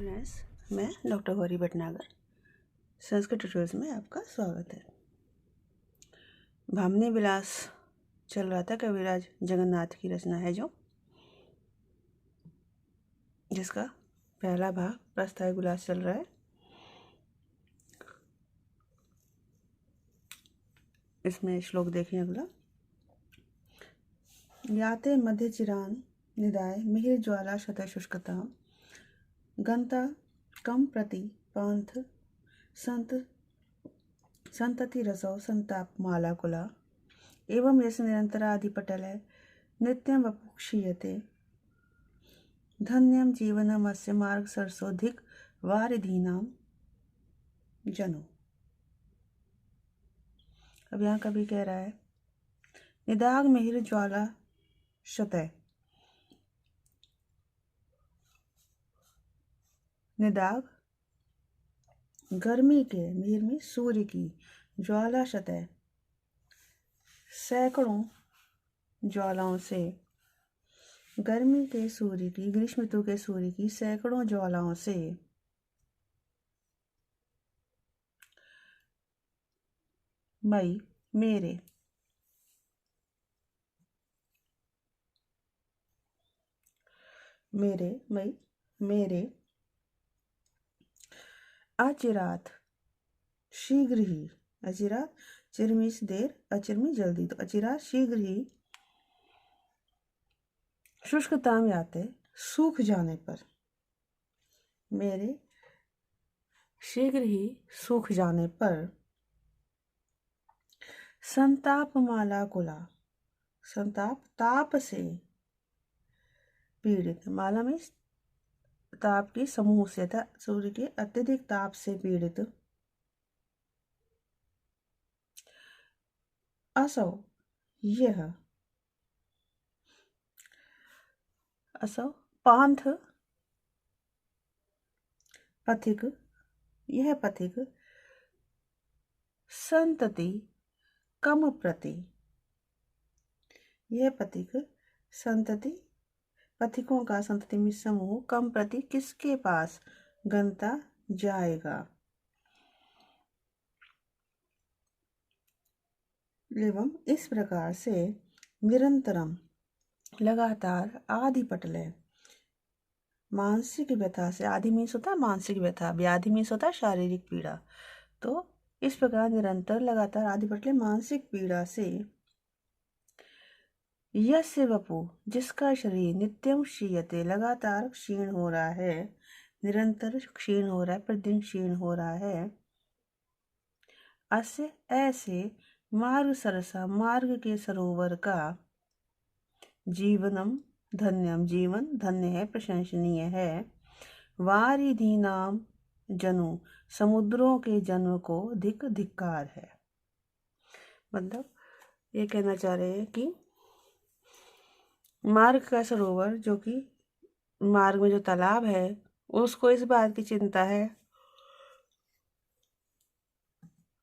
Students, मैं doctor Gauri Bhatnagar Sanskrit tutorials में आपका स्वागत है। भामिनी विलास चल रहा था, कविराज जगन्नाथ की रचना है जिसका पहला भाग प्रस्थाय विलास चल रहा है। इसमें श्लोक देखें अगला। याते मध्य चिरान निदाय मिहिर ज्वाला शत शुष्कता गंता कम प्रति पांथ संतति रसौ संताप माला कुला एवं यश निरंतराधिपटल नित्यं वपु क्षीयते धन्यम जीवनमस्य मार्ग सरसोधिक वारिधीनाम जनो। अब यहाँ कवि कह रहा है, निदाग मिहिर ज्वाला शतय। निदाग गर्मी के, मिहिर में सूर्य की, ज्वाला शतय सैकड़ों ज्वालाओं से, गर्मी के सूर्य की, ग्रीष्म ऋतु के सूर्य की सैकड़ों ज्वालाओं से मई मेरे अचिरात शीघ्र ही, अचिरात चिरमिस देर, अचिरमी जल्दी, तो अचिरात शीघ्र ही शुष्कताम याते सूख जाने पर, मेरे शीघ्र ही सूख जाने पर संताप माला कुला, संताप ताप से पीड़ित, माला में ताप की समूह से था, सूर्य के अत्यधिक ताप से पीड़ित असौ यह, असौ पांथ पथिक, यह पथिक संतति कम प्रति, यह पथिक संतति पथिकों का संतति में समूह कम प्रति किसके पास गंता जाएगा। एवं इस प्रकार से निरंतरम लगातार आदि पटले, मानसिक व्यथा से, आदि मीन्स होता है मानसिक व्यथा, व्याधि मीन्स होता है शारीरिक पीड़ा, तो इस प्रकार निरंतर लगातार आदि पटले मानसिक पीड़ा से यस्य वपु जिसका शरीर नित्यम क्षीयते लगातार क्षीण हो रहा है, निरंतर क्षीण हो रहा है, प्रतिदिन क्षीण हो रहा है, अस्य ऐसे मार्ग सरसा मार्ग के सरोवर का जीवनम धन्यम जीवन धन्य है, प्रशंसनीय है, वारिधि नाम जनु समुद्रों के जन्म को धिक्कार है। मतलब ये कहना चाह रहे हैं कि मार्ग का सरोवर, जो कि मार्ग में जो तालाब है, उसको इस बात की चिंता है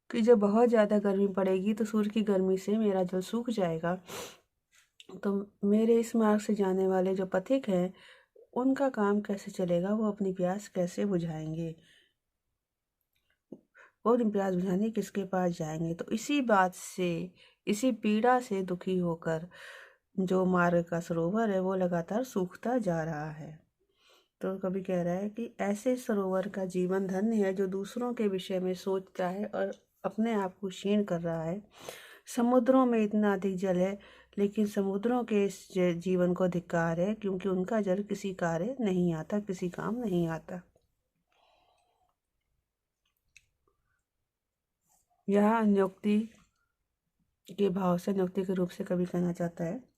कि जब बहुत ज़्यादा गर्मी पड़ेगी तो सूर्य की गर्मी से मेरा जल सूख जाएगा, तो मेरे इस मार्ग से जाने वाले जो पथिक हैं उनका काम कैसे चलेगा, वो अपनी प्यास कैसे बुझाएंगे, वो अपनी प्यास बुझाने किसके पास जाएंगे। तो इसी बात से, इसी पीड़ा से दुखी होकर जो मार्ग का सरोवर है वो लगातार सूखता जा रहा है। तो कभी कह रहा है कि ऐसे सरोवर का जीवन धन्य है जो दूसरों के विषय में सोचता है और अपने आप को क्षीण कर रहा है। समुद्रों में इतना अधिक जल है, लेकिन समुद्रों के इस जीवन को धिक्कार है, क्योंकि उनका जल किसी कार्य नहीं आता, किसी काम नहीं आता। यह नियुक्ति के भाव से, नियुक्ति के रूप से कभी कहना चाहता है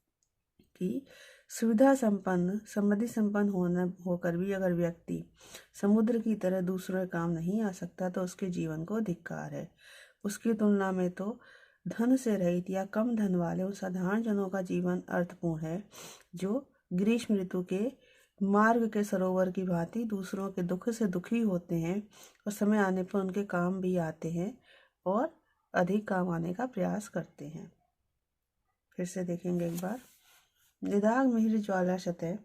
कि सुविधा संपन्न, समृद्धि संपन्न होकर भी अगर व्यक्ति समुद्र की तरह दूसरों के काम नहीं आ सकता तो उसके जीवन को धिक्कार है। उसकी तुलना में तो धन से रहित या कम धन वाले उन साधारण जनों का जीवन अर्थपूर्ण है, जो ग्रीष्म ऋतु के मार्ग के सरोवर की भांति दूसरों के दुख से दुखी होते हैं और समय आने पर उनके काम भी आते हैं और अधिक काम आने का प्रयास करते हैं। फिर से देखेंगे एक बार। निदाग मिहिर ज्वाला शतय,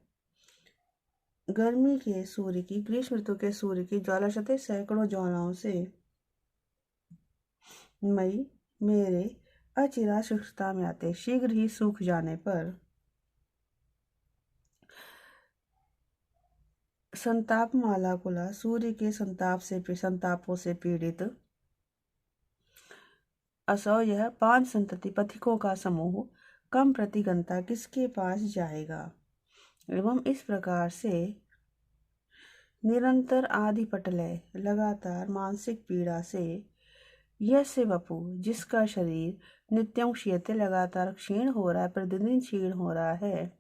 गर्मी के सूर्य की, ग्रीष्म ऋतु के सूर्य की ज्वाला सतह सैकड़ों ज्वालाओं से मई मेरे अचिरा शुष्कता में आते, शीघ्र ही सूख जाने पर संताप माला कुला, सूर्य के संतापों से पीड़ित असौ यह 5 संतति पथिकों का समूह कम प्रतिगंता किसके पास जाएगा। एवं इस प्रकार से निरंतर आदि पटलय लगातार मानसिक पीड़ा से यस्य वपु, जिसका शरीर नित्यं क्षीयते लगातार क्षीण हो रहा है, प्रतिदिन क्षीण हो रहा है,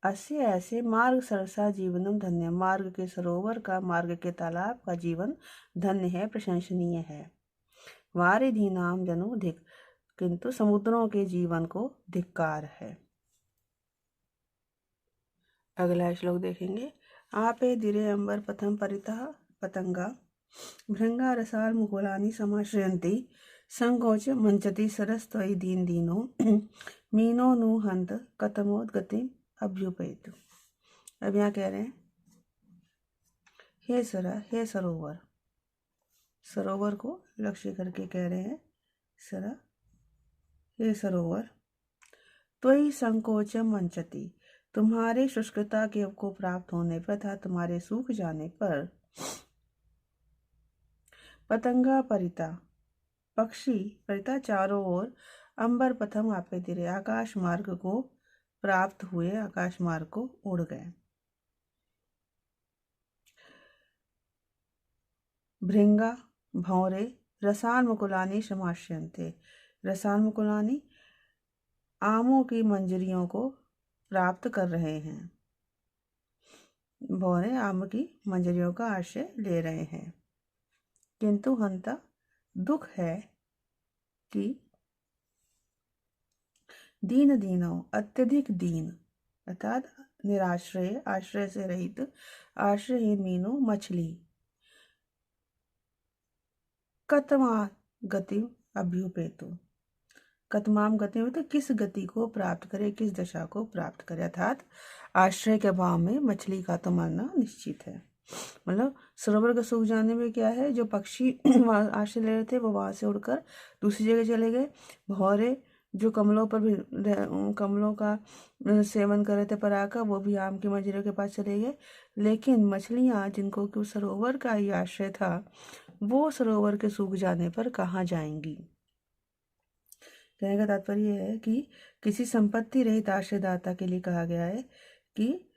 अस्य ऐसे मार्ग सरसा जीवनम धन्य, मार्ग के सरोवर का, मार्ग के तालाब का जीवन धन्य है, प्रशंसनीय है। वारिधि नाम जनो धिक, किंतु समुद्रों के जीवन को धिक्कार है। अगला श्लोक देखेंगे। आपे दिरे अंबर पथम परितः पतंगा भृंगा रसाल मुकुलानि समाश्रयन्ति संकोच मंचति सरस्त्वयि दीन दीनो मीनो नु हंत कतमोद्गतिम अभ्युपेत। अब यहाँ कह रहे हैं, हे सरा, हे सरोवर, सरोवर को लक्ष्य करके कह रहे हैं, सरा हे सरोवर, त्वयि संकोच मंचति, तुम्हारे शुष्कता के को प्राप्त होने पर तथा तुम्हारे सूख जाने पर पतंगा परिता, पक्षी परिता चारों ओर अंबर पथम आपे तिरे, आकाश मार्ग को प्राप्त हुए, आकाश मार्ग को उड़ गए। भृंगा भौरे रसान मुकुलानी समाश्यन्ते, रसान मुकुलानी आमों की मंजरियों को प्राप्त कर रहे हैं, भौरे आम की मंजरियों का आश्रय ले रहे हैं। किंतु हंता, दुख है कि दीन दीनो, अत्यधिक दीन अर्थात निराश्रय, आश्रय से रहित, आश्रयहीन मीनो मछली, कतमा गति अभ्युपेतु, कतमाम गति में तो किस गति को प्राप्त करे, किस दशा को प्राप्त करे, अर्थात आश्रय के अभाव में मछली का तो मरना निश्चित है। मतलब सरोवर का सूख जाने में क्या है, जो पक्षी वहाँ आश्रय ले रहे थे वो वहां से उड़कर दूसरी जगह चले गए। भौरे जो कमलों पर भी कमलों का सेवन कर रहे थे पराग का, वो भी आम की मंजरियों के पास चले गए। लेकिन मछलियाँ जिनको कि सरोवर का ही आश्रय था, वो सरोवर के सूख जाने पर कहाँ जाएंगी। कहने का तात्पर्य है कि किसी संपत्ति रहित आश्रयदाता के लिए कहा गया है कि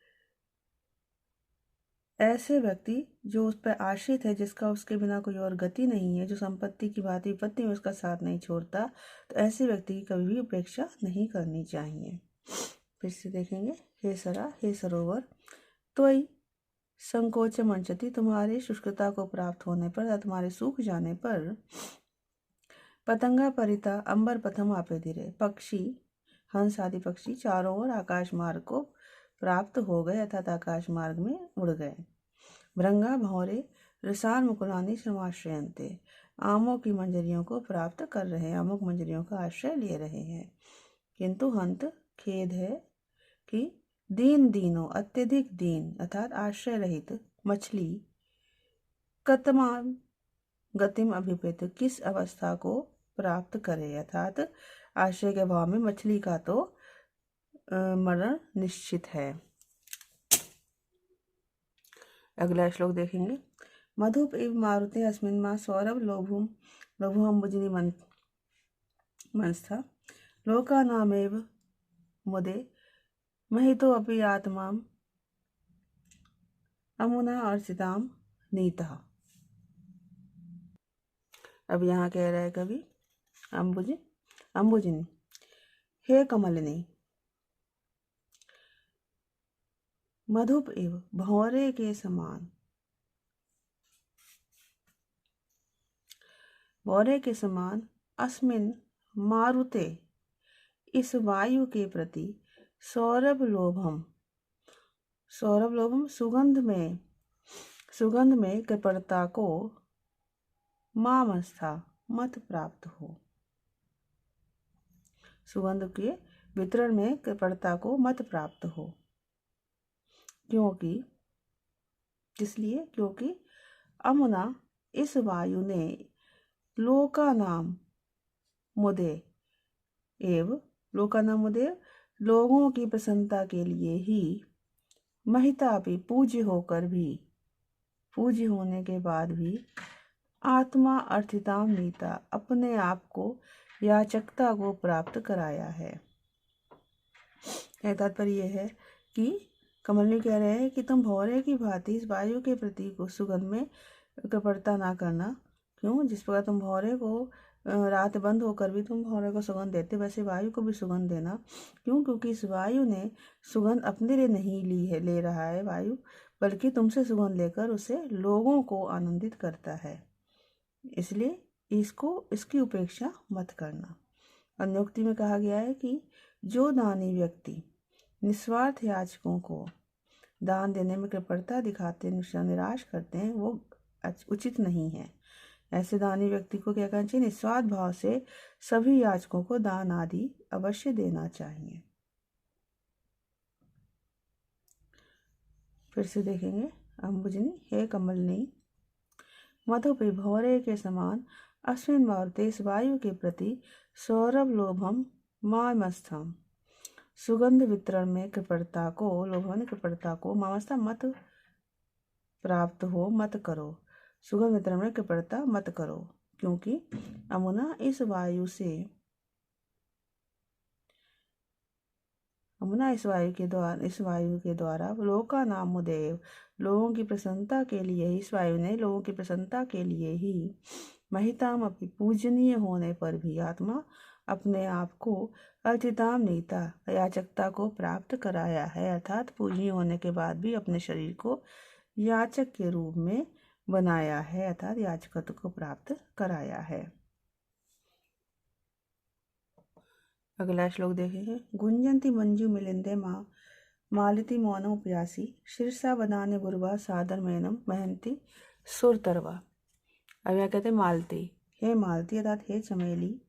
ऐसे व्यक्ति जो उस पर आश्रित है, जिसका उसके बिना कोई और गति नहीं है, जो संपत्ति की भांति विपत्ति में उसका साथ नहीं छोड़ता, तो ऐसे व्यक्ति की कभी भी उपेक्षा नहीं करनी चाहिए। फिर से देखेंगे। हे सरा, हे सरोवर, त्वयि संकोच मंचति, तुम्हारे शुष्कता को प्राप्त होने पर या तुम्हारे सूख जाने पर पतंगा परिता अंबर पथम आपे धीरे, पक्षी हंस आदि पक्षी चारों ओर आकाश मार्ग को प्राप्त हो गए अर्थात आकाश मार्ग में उड़ गए। भृंगा भौरे रसान मुकुलानी समाश्रयन्ते, आमों की मंजरियों को प्राप्त कर रहे हैं, आमों की मंजरियों का आश्रय ले रहे हैं। किंतु हंत, खेद है कि दीन दीनो, अत्यधिक दीन अर्थात आश्रय रहित मछली कतमा गतिम अभिप्रेत, किस अवस्था को प्राप्त करे, अर्थात आश्रय के भाव में मछली का तो मरण निश्चित है। अगला श्लोक देखेंगे। मधुप इव मारुते अस्मिन् मा सौरभ लोभुअम्बुजिनी मंस्था, लोकानामेव मुदे महितो अपि आत्माम अमुना अर्चिताम नीतः। अब यहाँ कह रहा है कवि, अम्बुजिनी, हे कमलिनी, मधुप इव भौरे के समान, भौरे के समान अस्मिन मारुते, इस वायु के प्रति सौरभ लोभम, सौरभ लोभम सुगंध में कृपणता को मामस्था मत प्राप्त हो, सुगंध के वितरण में कृपणता को मत प्राप्त हो। क्योंकि इसलिए क्योंकि अमुना इस वायु ने लोकानाम मुदे एव लोकानाम मुदे लोगों की प्रसन्नता के लिए ही महितापि पूज्य होने के बाद भी आत्मा अर्थिताम नीता अपने आप को याचकता को प्राप्त कराया है। तात्पर्य यह है कि कमलनी कह रहे हैं कि तुम भौरे की भांति इस वायु के प्रति को सुगंध में कपटता ना करना। क्यों? जिस प्रकार तुम भौरे को रात बंद होकर भी तुम भौरे को सुगंध देते, वैसे वायु को भी सुगंध देना। क्यों? क्योंकि इस वायु ने सुगंध अपने लिए नहीं ली है, ले रहा है वायु, बल्कि तुमसे सुगंध लेकर उसे लोगों को आनंदित करता है। इसलिए इसकी उपेक्षा मत करना। अन्योक्ति में कहा गया है कि जो दानी व्यक्ति निस्वार्थ याचकों को दान देने में कृपणता दिखाते निराश करते हैं, वो उचित नहीं है। ऐसे दानी व्यक्ति को क्या करना चाहिए? निस्वार्थ भाव से सभी याचकों को दान आदि अवश्य देना चाहिए। फिर से देखेंगे। अंबुजनी हे कमलनी मधुपि भौरे के समान अश्विन मारुते इस वायु के प्रति सौरभ लोभम मामस्थम सुगंध वितरण में कृपणता को मामस्था मत प्राप्त हो मत करो। सुगंध वितरण में कृपणता मत करो, क्योंकि अमुना इस वायु के द्वारा लोका नामुदेव लोगों की प्रसन्नता के लिए इस वायु ने लोगों की प्रसन्नता के लिए ही महिताम अपनी पूजनीय होने पर भी आत्मा अपने आप को अर्चिताम नीता याचकता को प्राप्त कराया है। अर्थात पूजनीय होने के बाद भी अपने शरीर को याचक के रूप में बनाया है, अर्थात याचकत्व को प्राप्त कराया है। अगला श्लोक देखेंगे। गुंजंती मंजू मिलिंदे माँ मालिती मौनो प्यासी शीर्षा बदाने गुरुवा सादर मैनम महंती सुरतरवा। अब यह कहते मालती, हे मालती अर्थात हे चमेली,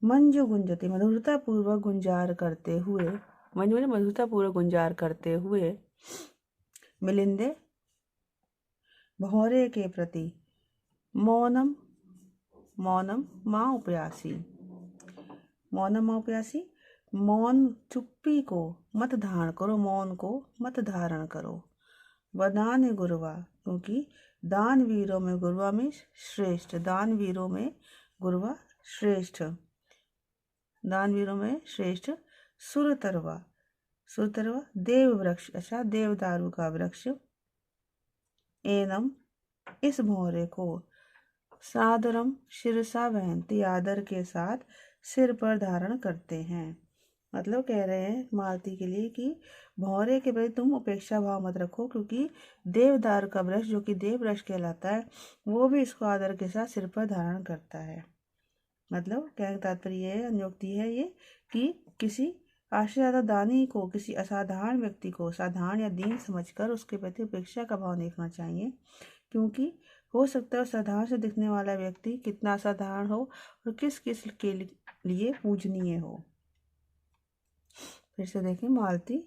मंजू गुंजती मधुरता पूर्वक गुंजार करते हुए, मंजू ने मधुरता पूर्वक गुंजार करते हुए, मिलिंदे भौरे के प्रति, मौनम माँ उपयासी, मौन चुप्पी को मत धारण करो, मौन को मत धारण करो। वदान गुरुवा क्योंकि दानवीरों में गुरुवा में श्रेष्ठ, दानवीरों में गुरुवा श्रेष्ठ, दानवीरों में श्रेष्ठ सुरतरवा देव वृक्ष, अच्छा देवदारू का वृक्ष, एनम इस भौरे को, सादरम शिरसा वहंती आदर के साथ सिर पर धारण करते हैं। मतलब कह रहे हैं मालती के लिए कि भौरे के प्रति तुम उपेक्षा भाव मत रखो, क्योंकि देवदार का वृक्ष जो कि देव वृक्ष कहलाता है, वो भी इसको आदर के साथ सिर पर धारण करता है। मतलब कहने का तात्पर्य है, अन्योक्ति है ये, कि किसी आश्रय ज्यादा दानी को, किसी असाधारण व्यक्ति को साधारण या दीन समझकर उसके प्रति उपेक्षा का भाव देखना चाहिए, क्योंकि हो सकता है साधारण से दिखने वाला व्यक्ति कितना असाधारण हो और किस किस के लिए पूजनीय हो। फिर से देखें मालती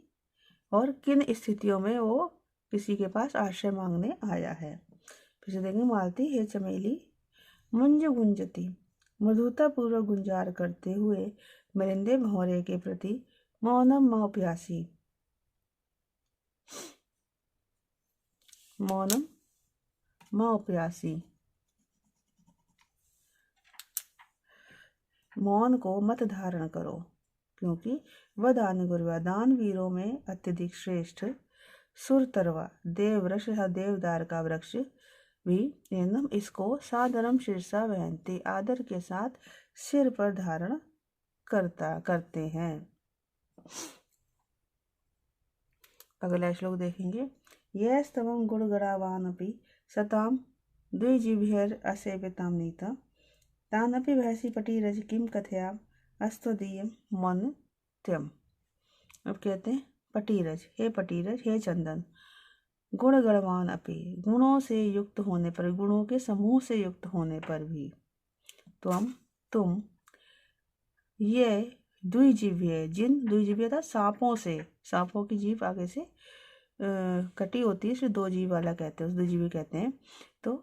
और किन स्थितियों में वो किसी के पास आश्रय मांगने आया है। फिर से देखें मालती हे चमेली मंज गुंजती मधुरता पूर्वक गुंजार करते हुए मिलिंदे भौरे के प्रति मौनम माँ प्यासी, मौनम माँ प्यासी, मौन को मत धारण करो, क्योंकि वह दानगुरुवा दानवीरों में अत्यधिक श्रेष्ठ, सुरतरवा देव वृक्ष देवदार का वृक्ष भी, एनम इसको सादरम शीर्षा वहनते आदर के साथ सिर पर धारण करते हैं। अगला श्लोक देखेंगे। यह स्तवम गुणगणावानपि सताम द्विजिभ्यर असेविताम नीता तानपि भैसी पटीरज किम कथया अस्तुदीयम मन त्यम। अब कहते हैं पटीरज, हे चंदन, गुण गणवान अपि गुणों से युक्त होने पर, गुणों के समूह से युक्त होने पर भी, तुम ये द्विजीव्य, जिन द्विजीव्य था सांपों से, सांपों की जीभ आगे से कटी होती है, इसलिए दो जीभ वाला कहते हैं, उस द्विजीवी कहते हैं। तो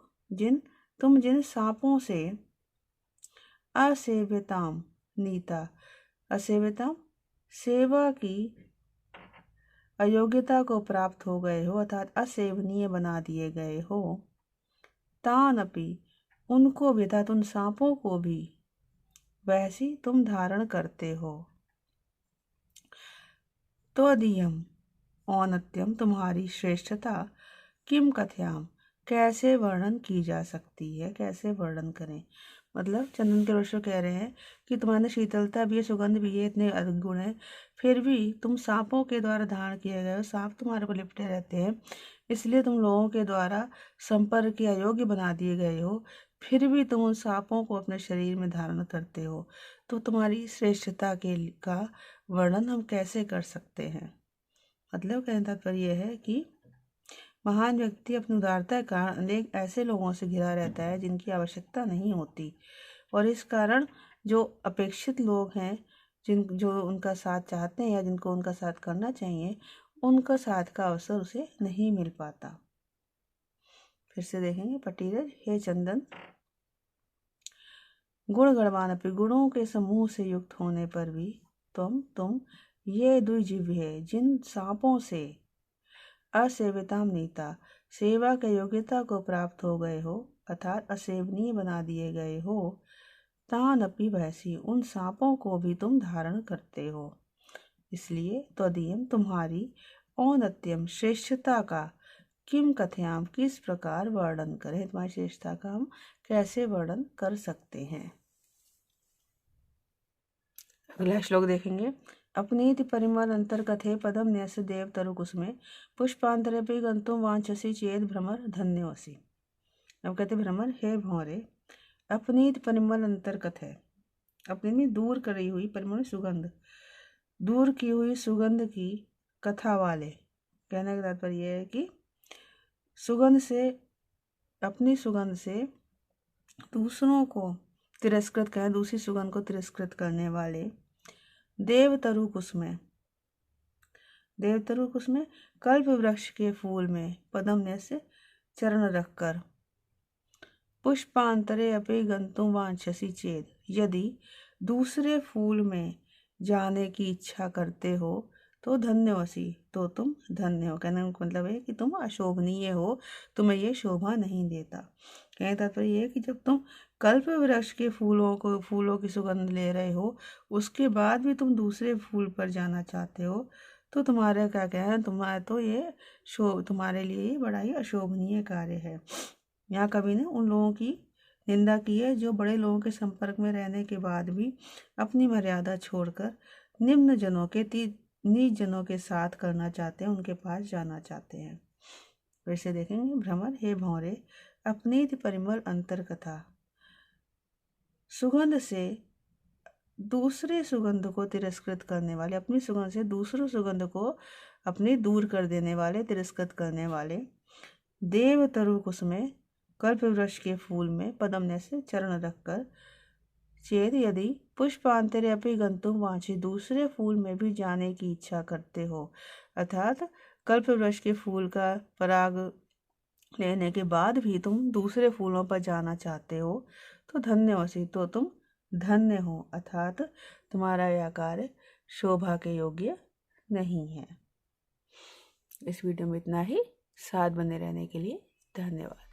तुम जिन सांपों से असेव्यताम नीता, असेव्यताम सेवा की अयोग्यता को प्राप्त हो गए हो, अर्थात असेवनीय बना दिए गए हो, तान अपि उनको भी, अर्थात उन सांपों को भी, वैसी तुम धारण करते हो। त्वदीयम औन्नत्यम, तुम्हारी श्रेष्ठता, किम कथयाम, कैसे वर्णन की जा सकती है, कैसे वर्णन करें। मतलब चंदन के वृक्ष कह रहे हैं कि तुम्हारे शीतलता भी है, सुगंध भी है, इतने अधिक गुण है, फिर भी तुम सांपों के द्वारा धारण किए गए हो, सांप तुम्हारे को लिपटे रहते हैं, इसलिए तुम लोगों के द्वारा संपर्क के अयोग्य बना दिए गए हो, फिर भी तुम उन सांपों को अपने शरीर में धारण करते हो। तो तुम्हारी श्रेष्ठता का वर्णन हम कैसे कर सकते हैं। मतलब कहने का तात्पर्य यह है कि महान व्यक्ति अपनी उदारता के कारण अनेक ऐसे लोगों से घिरा रहता है जिनकी आवश्यकता नहीं होती, और इस कारण जो अपेक्षित लोग हैं, जो उनका साथ चाहते हैं या जिनको उनका साथ करना चाहिए, उनका साथ का अवसर उसे नहीं मिल पाता। फिर से देखेंगे पटीरज, हे चंदन, गुण गणवान अपनी, गुणों के समूह से युक्त होने पर भी तुम ये द्विजीव्य, जिन सांपों से असेविताम नीता, सेवा के योग्यता को प्राप्त हो गए हो, अर्थात असेवनीय बना दिए गए हो, तान अपि भैसी, उन सांपों को भी तुम धारण करते हो। इसलिए त्वदीयम, तुम्हारी औन्नत्यम, श्रेष्ठता का, किम कथयाम, किस प्रकार वर्णन करें, तुम्हारी श्रेष्ठता का हम कैसे वर्णन कर सकते हैं। अगला श्लोक देखेंगे। अपनीति परिमल अंतर्कथे पदम न्यस्य देव तरु कुसुमे, पुष्पांतरे गंतुम वांछसी चेत भ्रमर धन्योसी। अब कहते भ्रमर, हे भौरे, अपनीत परिमल अंतर्गत है, अपनी में दूर करी हुई, परिमल सुगंध, दूर की हुई सुगंध की कथा वाले। कहने का तात्पर्य यह है कि सुगंध से, अपनी सुगंध से दूसरों को तिरस्कृत करें, दूसरी सुगंध को तिरस्कृत करने वाले देवतरु कुसुमे, देवतरु कुसुमे, कल्प वृक्ष के फूल में पदम न्यस्य, चरण रखकर, पुष्पांतरे अपि गंतुम वांछसी चेत, यदि दूसरे फूल में जाने की इच्छा करते हो तो धन्यवसी, तो तुम धन्य हो। कहने का मतलब है कि तुम अशोभनीय हो, तुम्हें ये शोभा नहीं देता। कहने का तात्पर्य है कि जब तुम कल्प वृक्ष के फूलों की सुगंध ले रहे हो, उसके बाद भी तुम दूसरे फूल पर जाना चाहते हो, तो तुम्हारा क्या कहना है, तुम्हारे लिए ये बड़ा ही अशोभनीय कार्य है। यहाँ कवि ने उन लोगों की निंदा की है जो बड़े लोगों के संपर्क में रहने के बाद भी अपनी मर्यादा छोड़कर निम्न जनों के साथ करना चाहते हैं, उनके पास जाना चाहते हैं। वैसे देखेंगे भ्रमर, हे भौरे, अपनी परिमल अंतर कथा, सुगंध से दूसरे सुगंध को तिरस्कृत करने वाले, अपनी सुगंध से दूसरों सुगंध को अपने दूर कर देने वाले, तिरस्कृत करने वाले देव तरु कुसुमे, कल्प वृक्ष के फूल में पदम से चरण रखकर, चेत यदि पुष्पांतरे अपि गंतुम वांछी, दूसरे फूल में भी जाने की इच्छा करते हो, अर्थात कल्प वृक्ष के फूल का पराग लेने के बाद भी तुम दूसरे फूलों पर जाना चाहते हो, तो धन्यवसी, तो तुम धन्य हो, अर्थात तुम्हारा यह कार्य शोभा के योग्य नहीं है। इस वीडियो में इतना ही। साथ बने रहने के लिए धन्यवाद।